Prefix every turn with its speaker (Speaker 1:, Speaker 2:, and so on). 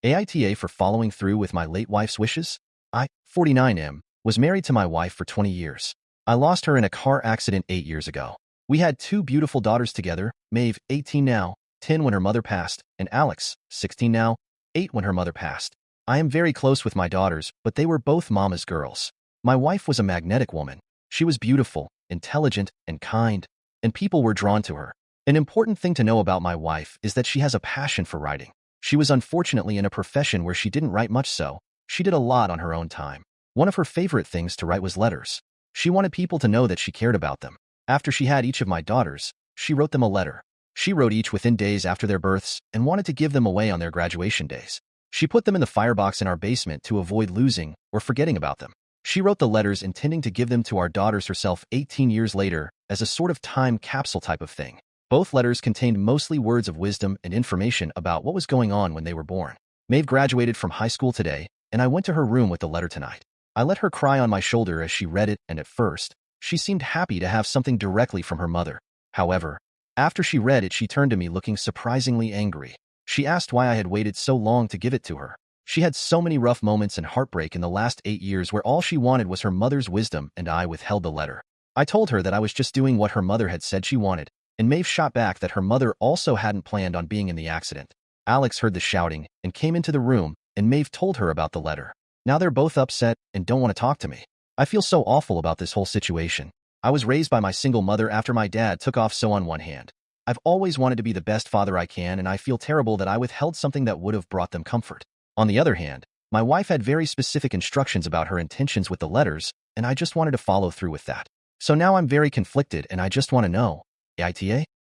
Speaker 1: AITA for following through with my late wife's wishes. I, 49M, was married to my wife for 20 years. I lost her in a car accident 8 years ago. We had two beautiful daughters together, Maeve, 18 now, 10 when her mother passed, and Alex, 16 now, 8 when her mother passed. I am very close with my daughters, but they were both mama's girls. My wife was a magnetic woman. She was beautiful, intelligent, and kind, and people were drawn to her. An important thing to know about my wife is that she has a passion for writing. She was unfortunately in a profession where she didn't write much, so she did a lot on her own time. One of her favorite things to write was letters. She wanted people to know that she cared about them. After she had each of my daughters, she wrote them a letter. She wrote each within days after their births and wanted to give them away on their graduation days. She put them in the firebox in our basement to avoid losing or forgetting about them. She wrote the letters intending to give them to our daughters herself 18 years later as a sort of time capsule type of thing. Both letters contained mostly words of wisdom and information about what was going on when they were born. Maeve graduated from high school today, and I went to her room with the letter tonight. I let her cry on my shoulder as she read it, and at first, she seemed happy to have something directly from her mother. However, after she read it, she turned to me looking surprisingly angry. She asked why I had waited so long to give it to her. She had so many rough moments and heartbreak in the last 8 years where all she wanted was her mother's wisdom, and I withheld the letter. I told her that I was just doing what her mother had said she wanted, and Maeve shot back that her mother also hadn't planned on being in the accident. Alex heard the shouting and came into the room, and Maeve told her about the letter. Now they're both upset and don't want to talk to me. I feel so awful about this whole situation. I was raised by my single mother after my dad took off, so on one hand, I've always wanted to be the best father I can, and I feel terrible that I withheld something that would have brought them comfort. On the other hand, my wife had very specific instructions about her intentions with the letters, and I just wanted to follow through with that. So now I'm very conflicted and I just want to know, AITA?